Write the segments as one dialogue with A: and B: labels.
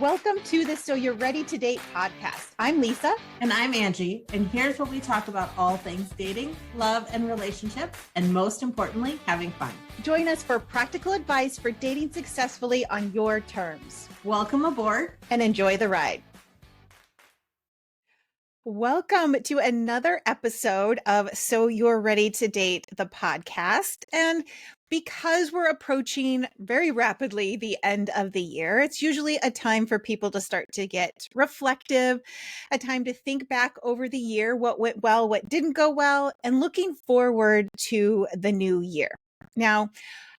A: Welcome to the So You're Ready to Date podcast. I'm Lisa.
B: And I'm Angie, and here's where we talk about all things dating, love, and relationships, and most importantly, having fun.
A: Join us for practical advice for dating successfully on your terms.
B: Welcome aboard
A: and enjoy the ride. Welcome to another episode of So You're Ready to Date, the podcast. And because we're approaching very rapidly the end of the year, it's usually a time for people to start to get reflective, a time to think back over the year, what went well, what didn't go well, and looking forward to the new year. Now,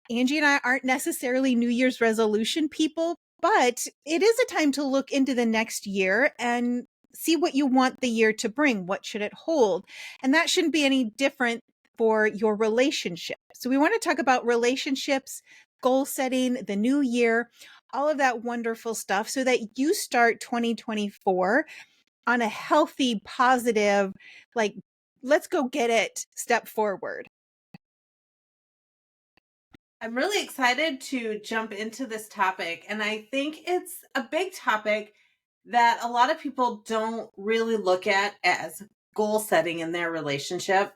A: Angie and I aren't necessarily New Year's resolution people, but it is a time to look into the next year and see what you want the year to bring. What should it hold? And that shouldn't be any different for your relationship. So we want to talk about relationships, goal setting, the new year, all of that wonderful stuff so that you start 2024 on a healthy, positive, like, let's go get it step forward.
B: I'm really excited to jump into this topic, and I think it's a big topic that a lot of people don't really look at as goal setting in their relationship.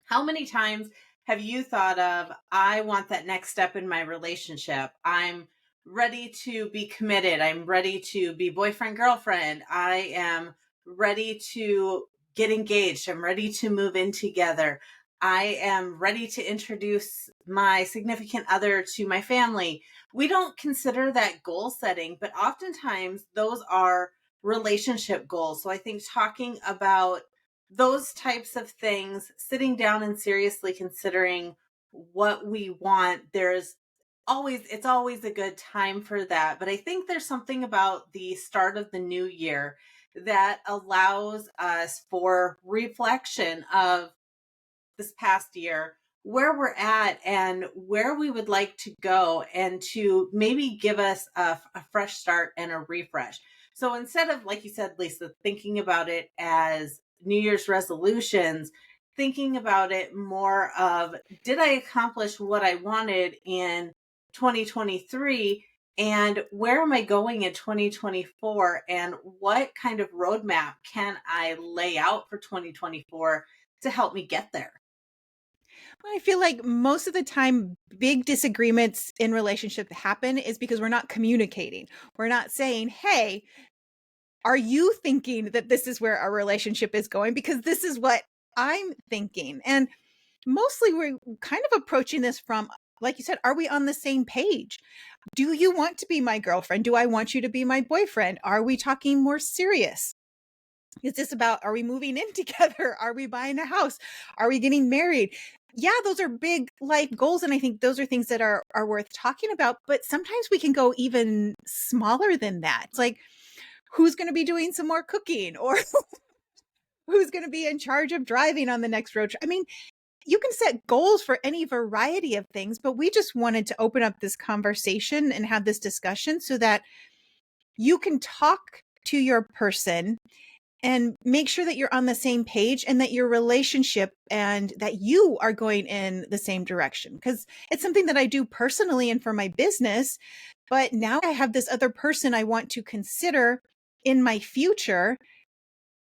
B: How many times have you thought of, I want that next step in my relationship? I'm ready to be committed. I'm ready to be boyfriend, girlfriend. I am ready to get engaged. I'm ready to move in together. I am ready to introduce my significant other to my family. We don't consider that goal setting, but oftentimes those are relationship goals. So I think talking about those types of things, sitting down and seriously considering what we want, it's always a good time for that. But I think there's something about the start of the new year that allows us for reflection of this past year, where we're at and where we would like to go, and to maybe give us a fresh start and a refresh. So instead of, like you said, Lisa, thinking about it as New Year's resolutions, thinking about it more of, did I accomplish what I wanted in 2023? And where am I going in 2024? And what kind of roadmap can I lay out for 2024 to help me get there?
A: I feel like most of the time, big disagreements in relationship happen is because we're not communicating. We're not saying, hey, are you thinking that this is where our relationship is going? Because this is what I'm thinking. And mostly we're kind of approaching this from, like you said, are we on the same page? Do you want to be my girlfriend? Do I want you to be my boyfriend? Are we talking more serious? Is this about, are we moving in together? Are we buying a house? Are we getting married? Yeah, those are big life goals. And I think those are things that are worth talking about. But sometimes we can go even smaller than that. It's like, who's going to be doing some more cooking, or who's going to be in charge of driving on the next road trip? I mean, you can set goals for any variety of things, but we just wanted to open up this conversation and have this discussion so that you can talk to your person and make sure that you're on the same page and that your relationship and that you are going in the same direction. Because it's something that I do personally and for my business, but now I have this other person I want to consider in my future.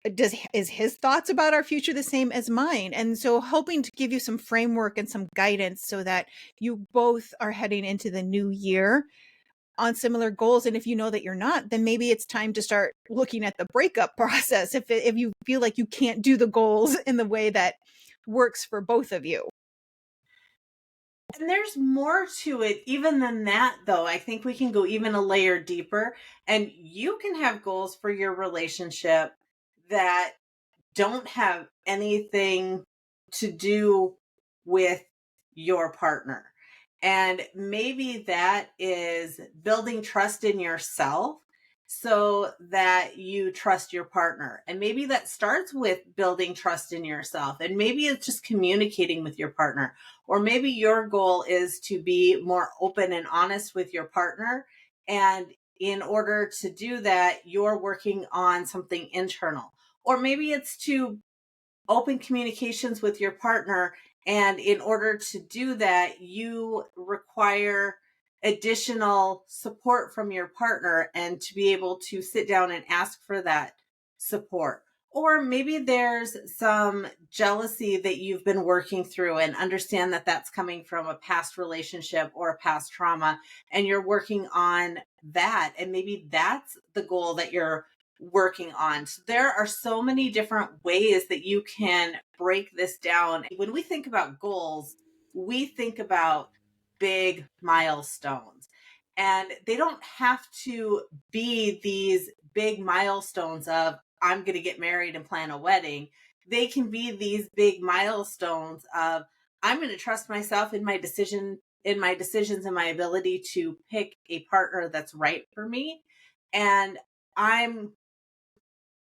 A: Is his thoughts about our future the same as mine? And so hoping to give you some framework and some guidance so that you both are heading into the new year on similar goals. And if you know that you're not, then maybe it's time to start looking at the breakup process if you feel like you can't do the goals in the way that works for both of you.
B: And there's more to it even than that, though. I think we can go even a layer deeper, and you can have goals for your relationship that don't have anything to do with your partner. And maybe that is building trust in yourself so that you trust your partner. And maybe that starts with building trust in yourself. And maybe it's just communicating with your partner. Or maybe your goal is to be more open and honest with your partner. And in order to do that, you're working on something internal. Or maybe it's to open communications with your partner. And in order to do that, you require additional support from your partner and to be able to sit down and ask for that support. Or maybe there's some jealousy that you've been working through and understand that that's coming from a past relationship or a past trauma, and you're working on that. And maybe that's the goal that you're working on. So there are so many different ways that you can break this down. When we think about goals, we think about big milestones. And they don't have to be these big milestones of, I'm going to get married and plan a wedding. They can be these big milestones of, I'm going to trust myself in my decisions and my ability to pick a partner that's right for me. And I'm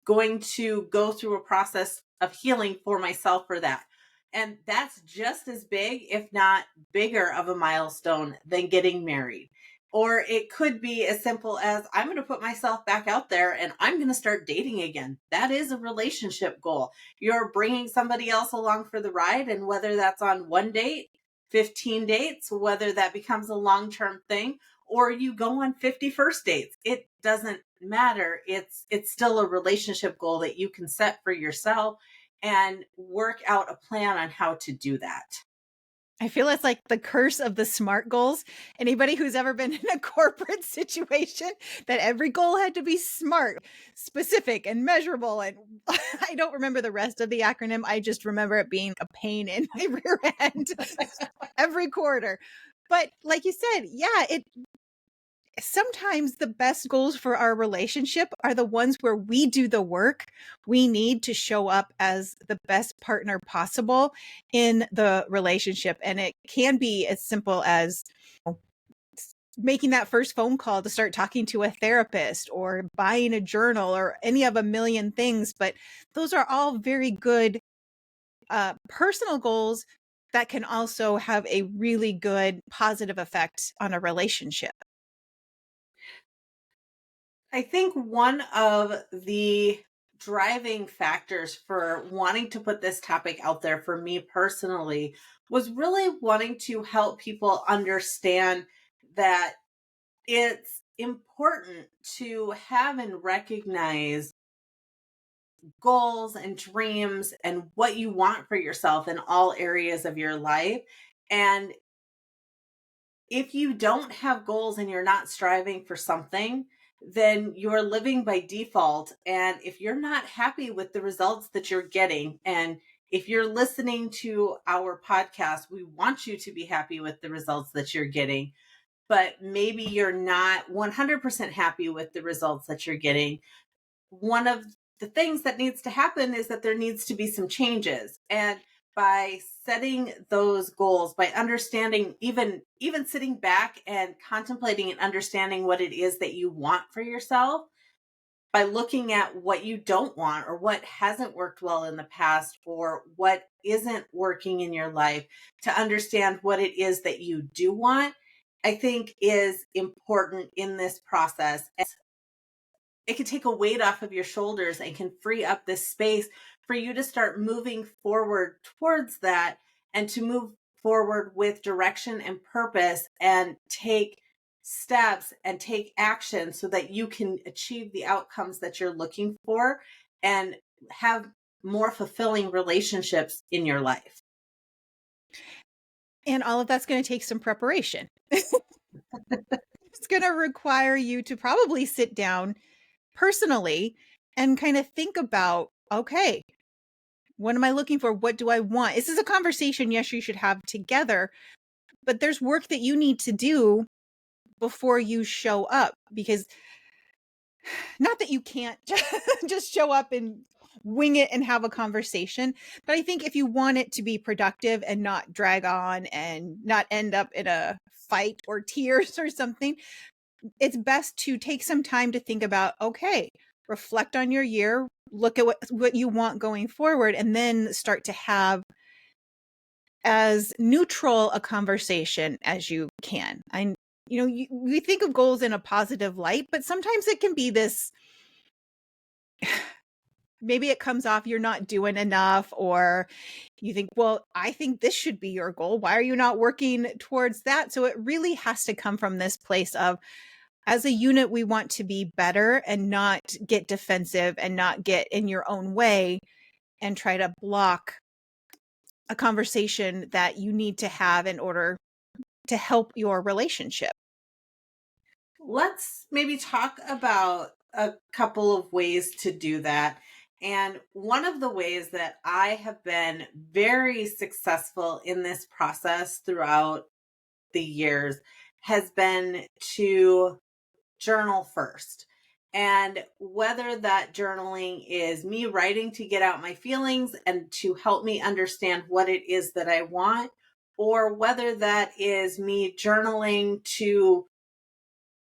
B: going to go through a process of healing for myself for that. And that's just as big, if not bigger, of a milestone than getting married. Or it could be as simple as, I'm going to put myself back out there and I'm going to start dating again. That is a relationship goal. You're bringing somebody else along for the ride. And whether that's on one date, 15 dates, whether that becomes a long-term thing, or you go on 50 first dates, it doesn't matter. It's still a relationship goal that you can set for yourself and work out a plan on how to do that.
A: I feel it's like the curse of the SMART goals. Anybody who's ever been in a corporate situation, that every goal had to be SMART, specific and measurable. And I don't remember the rest of the acronym. I just remember it being a pain in my rear end every quarter. But like you said, yeah, it sometimes the best goals for our relationship are the ones where we do the work we need to show up as the best partner possible in the relationship. And it can be as simple as making that first phone call to start talking to a therapist or buying a journal or any of a million things. But those are all very good personal goals that can also have a really good positive effect on a relationship.
B: I think one of the driving factors for wanting to put this topic out there for me personally was really wanting to help people understand that it's important to have and recognize goals and dreams and what you want for yourself in all areas of your life. And if you don't have goals and you're not striving for something, then you're living by default. And if you're not happy with the results that you're getting, and if you're listening to our podcast, we want you to be happy with the results that you're getting, but maybe you're not 100% happy with the results that you're getting. One of the things that needs to happen is that there needs to be some changes. And by setting those goals, by understanding, even sitting back and contemplating and understanding what it is that you want for yourself, by looking at what you don't want or what hasn't worked well in the past or what isn't working in your life, to understand what it is that you do want, I think is important in this process. It can take a weight off of your shoulders and can free up this space for you to start moving forward towards that, and to move forward with direction and purpose and take steps and take action so that you can achieve the outcomes that you're looking for and have more fulfilling relationships in your life.
A: And all of that's going to take some preparation. It's going to require you to probably sit down personally and kind of think about, okay, what am I looking for? What do I want? This is a conversation, yes, you should have together, but there's work that you need to do before you show up, because not that you can't just show up and wing it and have a conversation, but I think if you want it to be productive and not drag on and not end up in a fight or tears or something, it's best to take some time to think about, okay, reflect on your year, look at what you want going forward, and then start to have as neutral a conversation as you can. We think of goals in a positive light, but sometimes it can be this maybe it comes off you're not doing enough, or you think, well, I think this should be your goal. Why are you not working towards that? So it really has to come from this place of, as a unit, we want to be better and not get defensive and not get in your own way and try to block a conversation that you need to have in order to help your relationship.
B: Let's maybe talk about a couple of ways to do that. And one of the ways that I have been very successful in this process throughout the years has been to journal first. And whether that journaling is me writing to get out my feelings and to help me understand what it is that I want, or whether that is me journaling to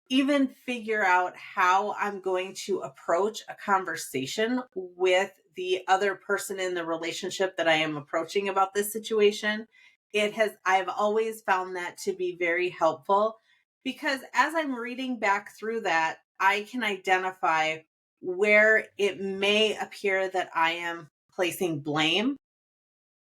B: even figure out how I'm going to approach a conversation with the other person in the relationship that I am approaching about this situation. I've always found that to be very helpful because as I'm reading back through that, I can identify where it may appear that I am placing blame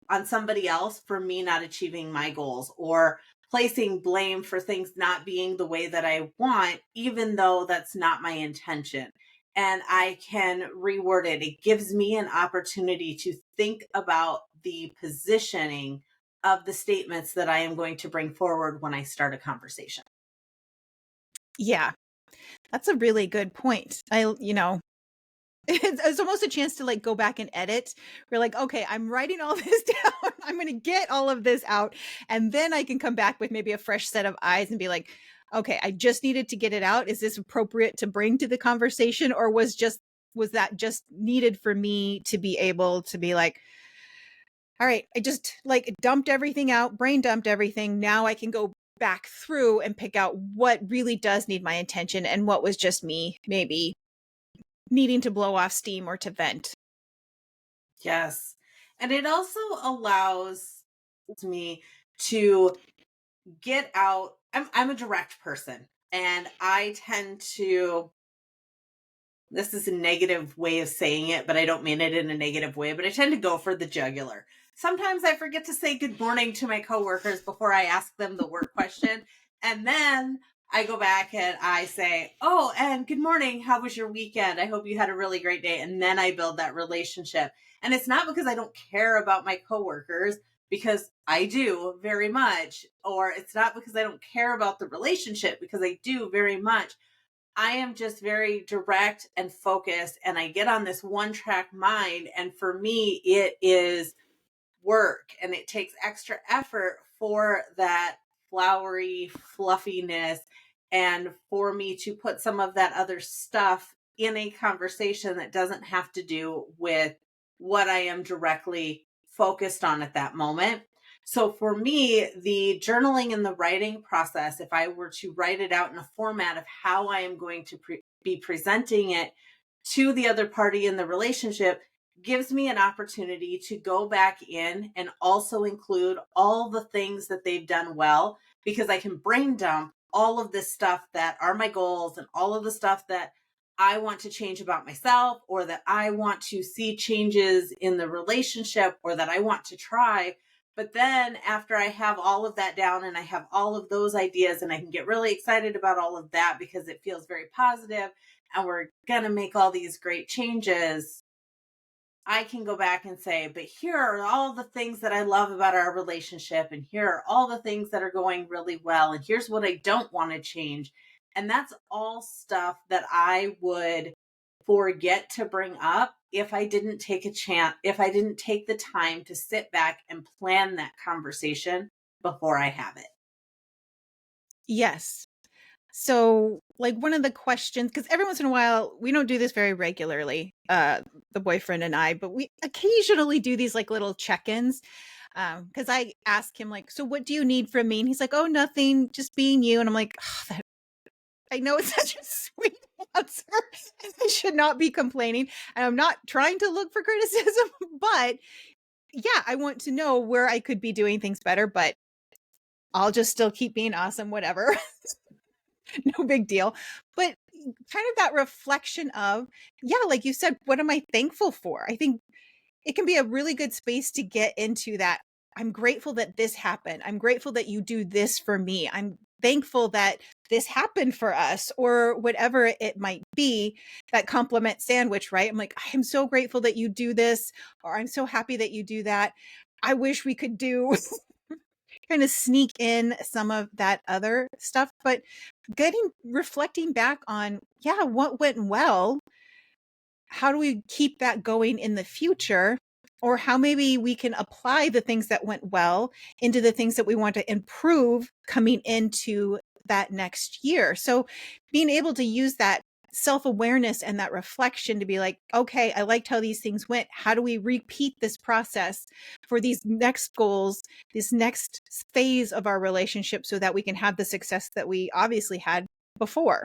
B: on somebody else for me not achieving my goals, or placing blame for things not being the way that I want, even though that's not my intention. And I can reword it. It gives me an opportunity to think about the positioning of the statements that I am going to bring forward when I start a conversation.
A: Yeah, that's a really good point. It's almost a chance to like go back and edit. We're like, okay, I'm writing all this down. I'm going to get all of this out. And then I can come back with maybe a fresh set of eyes and be like, okay, I just needed to get it out. Is this appropriate to bring to the conversation? Or was that just needed for me to be able to be like, all right, I just like dumped everything out, brain dumped everything. Now I can go back through and pick out what really does need my attention and what was just me maybe needing to blow off steam or to vent.
B: Yes. And it also allows me to get out. I'm a direct person, and I tend to, this is a negative way of saying it, but I don't mean it in a negative way, but I tend to go for the jugular. Sometimes I forget to say good morning to my coworkers before I ask them the work question. And then I go back and I say, oh, and good morning. How was your weekend? I hope you had a really great day. And then I build that relationship. And it's not because I don't care about my coworkers, because I do very much, or it's not because I don't care about the relationship, because I do very much. I am just very direct and focused, and I get on this one track mind. And for me, it is work, and it takes extra effort for that flowery fluffiness, and for me to put some of that other stuff in a conversation that doesn't have to do with what I am directly focused on at that moment. So for me, the journaling and the writing process, if I were to write it out in a format of how I am going to be presenting it to the other party in the relationship, gives me an opportunity to go back in and also include all the things that they've done well, because I can brain dump all of this stuff that are my goals and all of the stuff that I want to change about myself, or that I want to see changes in the relationship, or that I want to try. But then after I have all of that down and I have all of those ideas, and I can get really excited about all of that because it feels very positive and we're going to make all these great changes, I can go back and say, but here are all the things that I love about our relationship, and here are all the things that are going really well, and here's what I don't want to change. And that's all stuff that I would forget to bring up if I didn't take a chance, if I didn't take the time to sit back and plan that conversation before I have it.
A: Yes. So, like one of the questions, because every once in a while, we don't do this very regularly, the boyfriend and I, but we occasionally do these like little check-ins. Because I ask him like, so what do you need from me? And he's like, oh, nothing, just being you. And I'm like, oh, I know it's such a sweet answer. And I should not be complaining. And I'm not trying to look for criticism, but yeah, I want to know where I could be doing things better, but I'll just still keep being awesome, whatever. No big deal. But kind of that reflection of, yeah, like you said, what am I thankful for? I think it can be a really good space to get into that. I'm grateful that this happened. I'm grateful that you do this for me. I'm thankful that this happened for us, or whatever it might be. That compliment sandwich, right? I'm like, I'm so grateful that you do this, or I'm so happy that you do that. I wish we could do kind of sneak in some of that other stuff, but reflecting back on, yeah, what went well, how do we keep that going in the future? Or how maybe we can apply the things that went well into the things that we want to improve coming into that next year. So being able to use that self-awareness and that reflection to be like, okay, I liked how these things went. How do we repeat this process for these next goals, this next phase of our relationship, so that we can have the success that we obviously had before?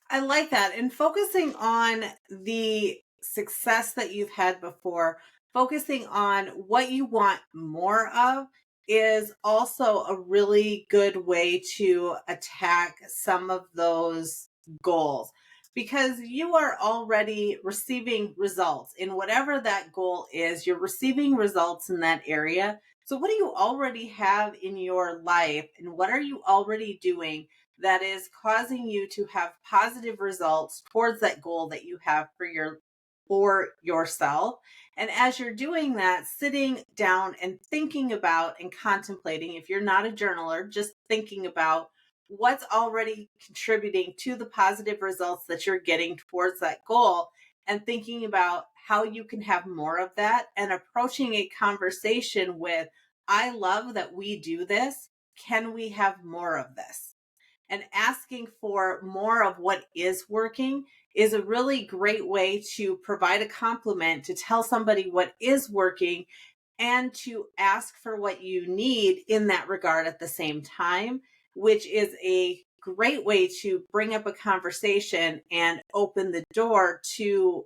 B: I like that. And focusing on the success that you've had before, focusing on what you want more of is also a really good way to attack some of those goals, because you are already receiving results in whatever that goal is. You're receiving results in that area. So, what do you already have in your life, and what are you already doing that is causing you to have positive results towards that goal that you have for yourself? And as you're doing that, sitting down and thinking about and contemplating, if you're not a journaler, just thinking about what's already contributing to the positive results that you're getting towards that goal, and thinking about how you can have more of that, and approaching a conversation with, I love that we do this. Can we have more of this? And asking for more of what is working is a really great way to provide a compliment, to tell somebody what is working, and to ask for what you need in that regard at the same time, which is a great way to bring up a conversation and open the door to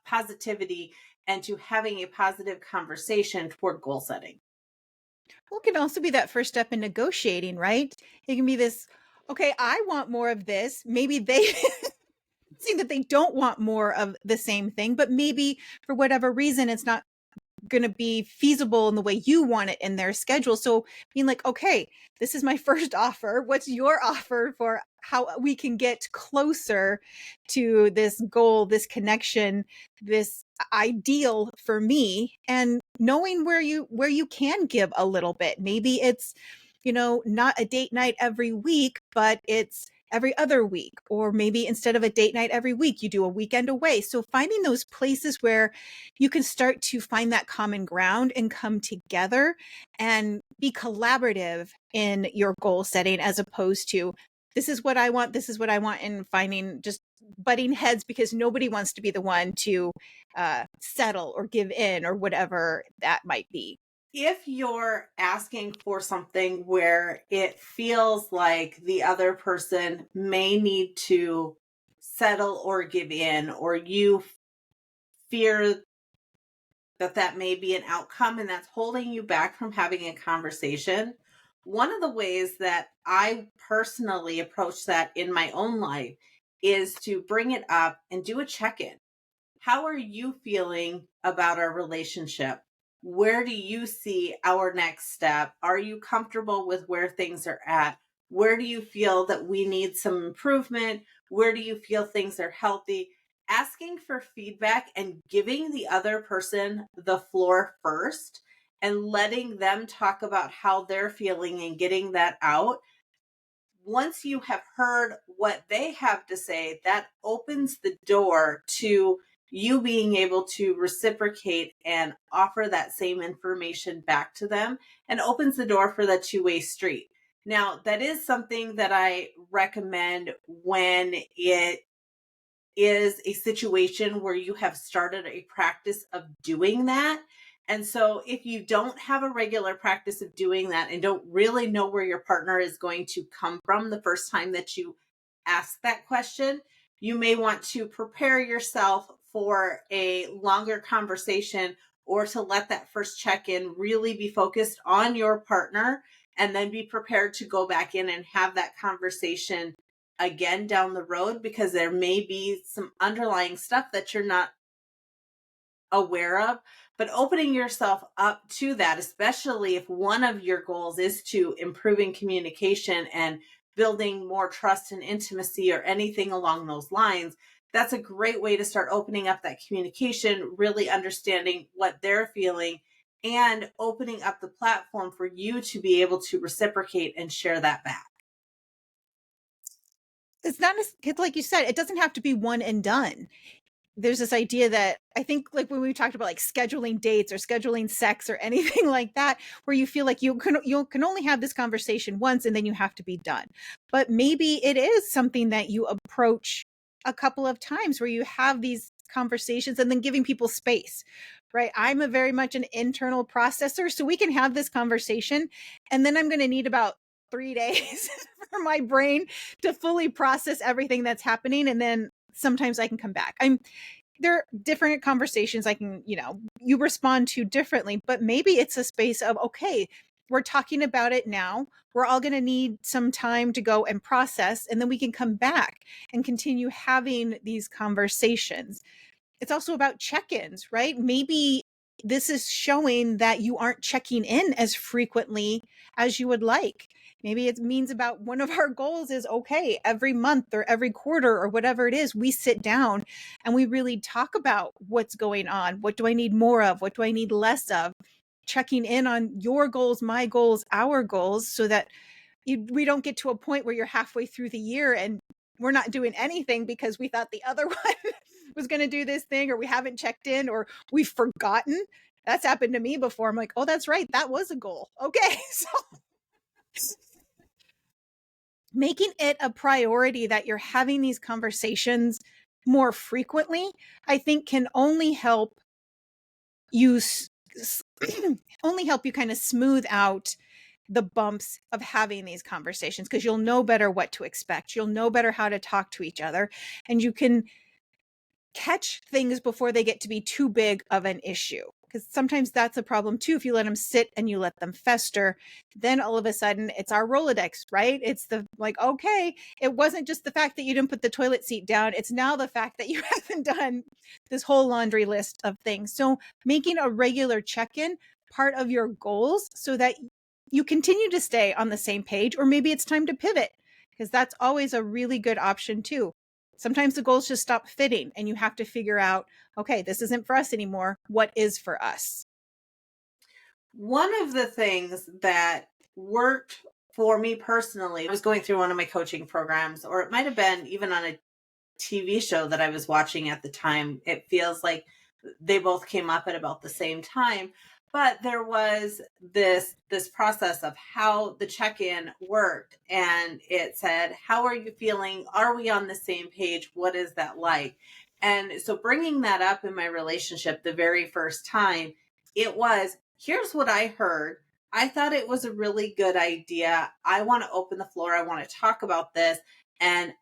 B: positivity, and to having a positive conversation toward goal setting.
A: Well, it can also be that first step in negotiating, right? It can be this, okay, I want more of this. Maybe they see that they don't want more of the same thing, but maybe for whatever reason, it's not going to be feasible in the way you want it in their schedule. So being like, okay, this is my first offer. What's your offer for how we can get closer to this goal, this connection, this ideal for me? And knowing where you can give a little bit. Maybe it's, not a date night every week, but it's every other week. Or maybe instead of a date night every week, you do a weekend away. So finding those places where you can start to find that common ground and come together and be collaborative in your goal setting, as opposed to, this is what I want, this is what I want, and finding just butting heads because nobody wants to be the one to settle or give in or whatever that might be.
B: If you're asking for something where it feels like the other person may need to settle or give in, or you fear that that may be an outcome and that's holding you back from having a conversation, one of the ways that I personally approach that in my own life is to bring it up and do a check in. How are you feeling about our relationship? Where do you see our next step? Are you comfortable with where things are at? Where do you feel that we need some improvement? Where do you feel things are healthy? Asking for feedback and giving the other person the floor first, and letting them talk about how they're feeling and getting that out. Once you have heard what they have to say, that opens the door to you being able to reciprocate and offer that same information back to them, and opens the door for the two-way street. Now, that is something that I recommend when it is a situation where you have started a practice of doing that. And so, if you don't have a regular practice of doing that and don't really know where your partner is going to come from the first time that you ask that question, you may want to prepare yourself for a longer conversation, or to let that first check in really be focused on your partner and then be prepared to go back in and have that conversation again down the road, because there may be some underlying stuff that you're not aware of. But opening yourself up to that, especially if one of your goals is to improving communication and building more trust and intimacy or anything along those lines, that's a great way to start opening up that communication, really understanding what they're feeling, and opening up the platform for you to be able to reciprocate and share that back.
A: It's not as, 'cause like you said, it doesn't have to be one and done. There's this idea that I think, like when we talked about like scheduling dates or scheduling sex or anything like that, where you feel like you can only have this conversation once and then you have to be done. But maybe it is something that you approach a couple of times, where you have these conversations and then giving people space. Right. I'm a very much an internal processor. So we can have this conversation and then I'm going to need about 3 days for my brain to fully process everything that's happening. And then sometimes I can come back. There are different conversations I can, you respond to differently, but maybe it's a space of, okay, we're talking about it now. We're all going to need some time to go and process, and then we can come back and continue having these conversations. It's also about check-ins, right? Maybe this is showing that you aren't checking in as frequently as you would like. Maybe it means about one of our goals is, okay, every month or every quarter or whatever it is, we sit down and we really talk about what's going on. What do I need more of? What do I need less of? Checking in on your goals, my goals, our goals, so that we don't get to a point where you're halfway through the year and we're not doing anything because we thought the other one was going to do this thing, or we haven't checked in, or we've forgotten. That's happened to me before. I'm like, oh, that's right. That was a goal. Okay. So making it a priority that you're having these conversations more frequently, I think can only help you only help you kind of smooth out the bumps of having these conversations, because you'll know better what to expect. You'll know better how to talk to each other, and you can catch things before they get to be too big of an issue. Because sometimes that's a problem too. If you let them sit and you let them fester, then all of a sudden it's our Rolodex, right? It's the like, okay, it wasn't just the fact that you didn't put the toilet seat down. It's now the fact that you haven't done this whole laundry list of things. So making a regular check-in part of your goals so that you continue to stay on the same page, or maybe it's time to pivot, because that's always a really good option too. Sometimes the goals just stop fitting and you have to figure out, okay, this isn't for us anymore. What is for us?
B: One of the things that worked for me personally, I was going through one of my coaching programs, or it might have been even on a TV show that I was watching at the time. It feels like they both came up at about the same time. But there was this process of how the check-in worked, and it said, how are you feeling? Are we on the same page? What is that like? And so bringing that up in my relationship the very first time, it was, here's what I heard. I thought it was a really good idea. I want to open the floor. I want to talk about this. And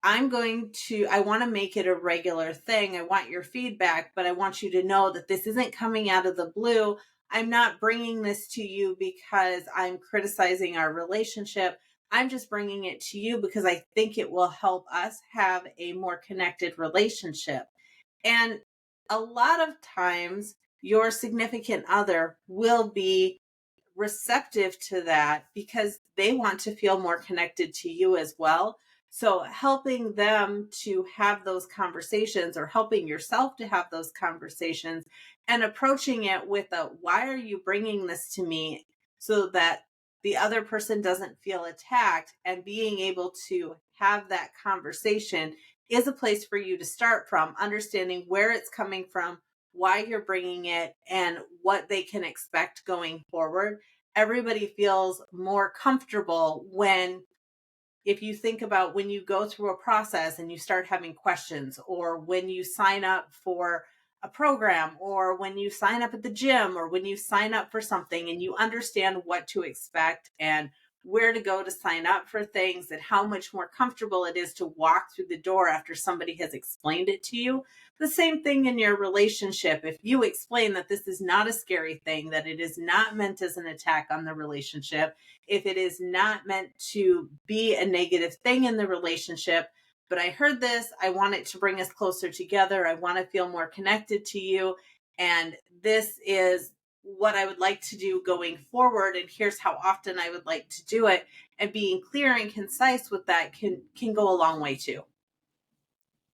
B: I want to make it a regular thing. I want your feedback, but I want you to know that this isn't coming out of the blue. I'm not bringing this to you because I'm criticizing our relationship. I'm just bringing it to you because I think it will help us have a more connected relationship. And a lot of times, your significant other will be receptive to that because they want to feel more connected to you as well. So, helping them to have those conversations, or helping yourself to have those conversations, and approaching it with a, why are you bringing this to me? So that the other person doesn't feel attacked, and being able to have that conversation is a place for you to start from, understanding where it's coming from, why you're bringing it, and what they can expect going forward. Everybody feels more comfortable when, if you think about when you go through a process and you start having questions, or when you sign up for a program, or when you sign up at the gym, or when you sign up for something and you understand what to expect and where to go to sign up for things, and how much more comfortable it is to walk through the door after somebody has explained it to you. The same thing in your relationship. If you explain that this is not a scary thing, that it is not meant as an attack on the relationship, if it is not meant to be a negative thing in the relationship, but I heard this, I want it to bring us closer together, I want to feel more connected to you, and this is what I would like to do going forward, and here's how often I would like to do it, and being clear and concise with that can go a long way too.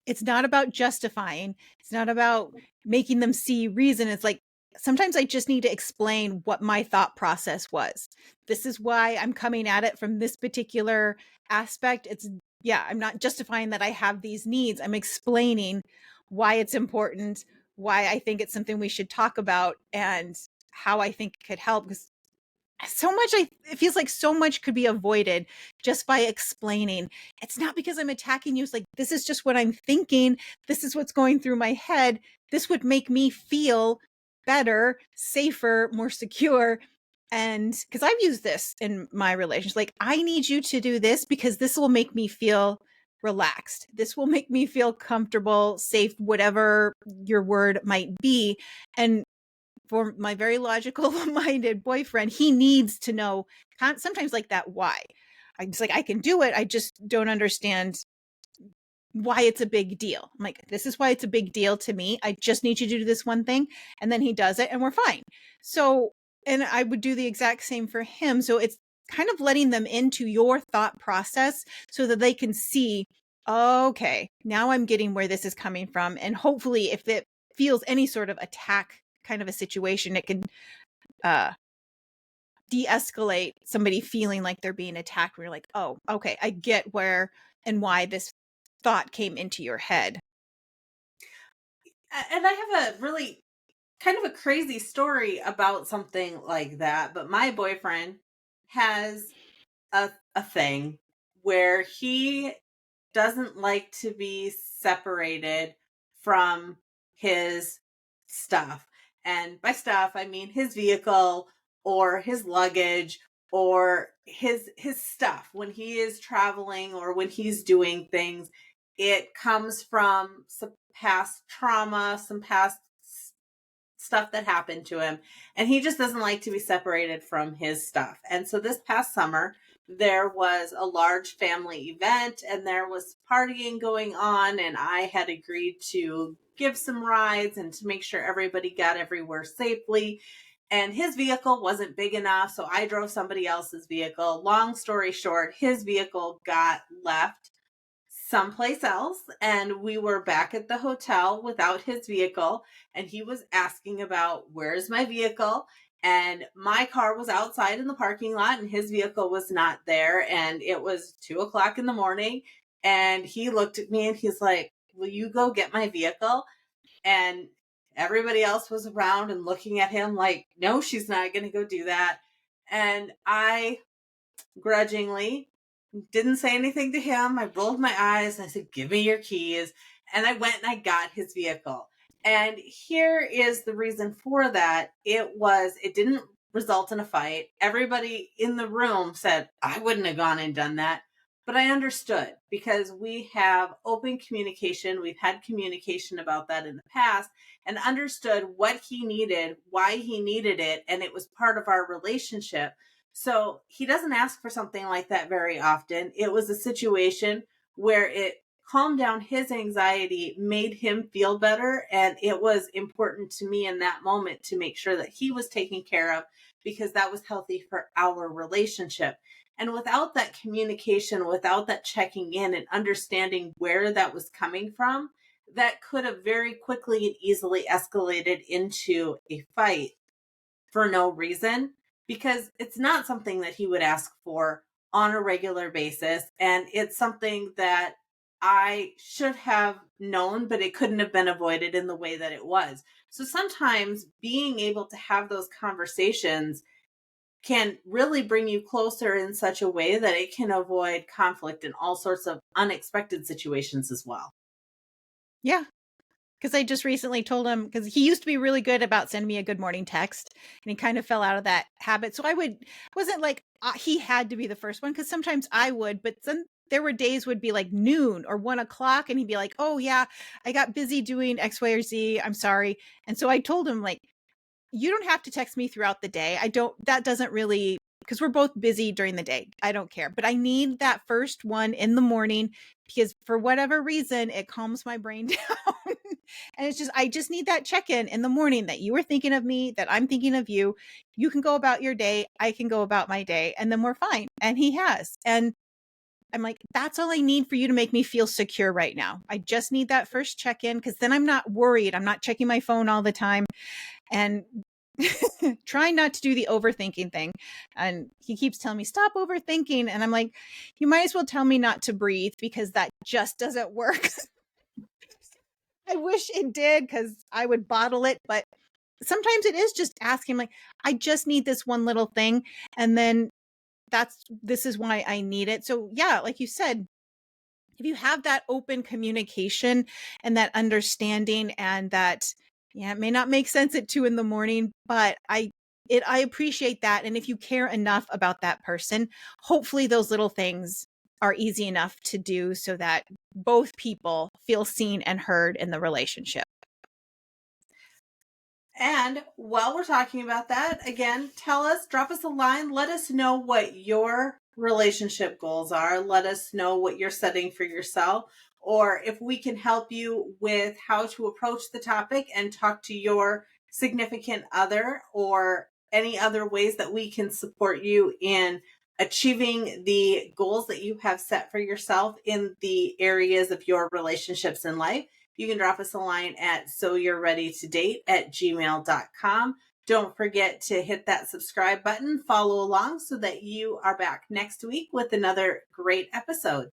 A: It's not about justifying. It's not about making them see reason. It's like sometimes I just need to explain what my thought process was. This is why I'm coming at it from this particular aspect. It's yeah, I'm not justifying that I have these needs. I'm explaining why it's important, why I think it's something we should talk about, and how I think it could help. Because so much it feels like so much could be avoided just by explaining. It's not because I'm attacking you. It's like, this is just what I'm thinking. This is what's going through my head. This would make me feel better, safer, more secure. And because I've used this in my relationship, like, I need you to do this because this will make me feel relaxed. This will make me feel comfortable, safe, whatever your word might be. And for my very logical minded boyfriend, he needs to know sometimes like that why. I'm just like, I can do it. I just don't understand why it's a big deal. I'm like, this is why it's a big deal to me. I just need you to do this one thing. And then he does it and we're fine. So, and I would do the exact same for him. So it's kind of letting them into your thought process so that they can see, okay, now I'm getting where this is coming from. And hopefully, if it feels any sort of attack kind of a situation, it can uh de-escalate somebody feeling like they're being attacked where you're like, oh, okay, I get where and why this thought came into your head.
B: And I have a really kind of a crazy story about something like that, but my boyfriend has a thing where he doesn't like to be separated from his stuff. And by stuff, I mean his vehicle or his luggage or his stuff when he is traveling or when he's doing things. It comes from some past trauma, some past stuff that happened to him, and he just doesn't like to be separated from his stuff. And so this past summer there was a large family event and there was partying going on, and I had agreed to give some rides and to make sure everybody got everywhere safely. And his vehicle wasn't big enough, so I drove somebody else's vehicle. Long story short, his vehicle got left someplace else, and we were back at the hotel without his vehicle, and he was asking about where's my vehicle, and my car was outside in the parking lot and his vehicle was not there, and it was 2 o'clock in the morning, and he looked at me and he's like, will you go get my vehicle? And everybody else was around and looking at him like, no, she's not going to go do that. And I grudgingly didn't say anything to him. I rolled my eyes and I said, give me your keys. And I went and I got his vehicle. And here is the reason for that. It didn't result in a fight. Everybody in the room said, I wouldn't have gone and done that. But I understood because we have open communication. We've had communication about that in the past and understood what he needed, why he needed it. And it was part of our relationship. So he doesn't ask for something like that very often. It was a situation where it calmed down his anxiety, made him feel better. And it was important to me in that moment to make sure that he was taken care of because that was healthy for our relationship. And without that communication, without that checking in and understanding where that was coming from, that could have very quickly and easily escalated into a fight for no reason, because it's not something that he would ask for on a regular basis. And it's something that I should have known, but it couldn't have been avoided in the way that it was. So sometimes being able to have those conversations can really bring you closer in such a way that it can avoid conflict in all sorts of unexpected situations as well.
A: Yeah. because I just recently told him, because he used to be really good about sending me a good morning text, and he kind of fell out of that habit. So wasn't like he had to be the first one, because sometimes I would, but there were days would be like noon or 1 o'clock, and he'd be like, "Oh yeah, I got busy doing X, Y, or Z. I'm sorry." And so I told him, like, you don't have to text me throughout the day. That doesn't really, because we're both busy during the day. I don't care. But I need that first one in the morning, because for whatever reason, it calms my brain down. And I just need that check in the morning, that you were thinking of me, that I'm thinking of you. You can go about your day. I can go about my day, and then we're fine. And he has. And I'm like, that's all I need for you to make me feel secure right now. I just need that first check in, because then I'm not worried. I'm not checking my phone all the time. And trying not to do the overthinking thing. And he keeps telling me, stop overthinking. And I'm like, you might as well tell me not to breathe, because that just doesn't work. I wish it did, because I would bottle it. But sometimes it is just asking, like, I just need this one little thing. And then this is why I need it. So yeah, like you said, if you have that open communication and that understanding, and that, yeah, it may not make sense at 2 a.m, but I appreciate that. And if you care enough about that person, hopefully those little things are easy enough to do, so that both people feel seen and heard in the relationship.
B: And while we're talking about that, again, drop us a line. Let us know what your relationship goals are. Let us know what you're setting for yourself, or if we can help you with how to approach the topic and talk to your significant other, or any other ways that we can support you in achieving the goals that you have set for yourself in the areas of your relationships in life. You can drop us a line at soyou'readytodate@gmail.com. Don't forget to hit that subscribe button, follow along, so that you are back next week with another great episode.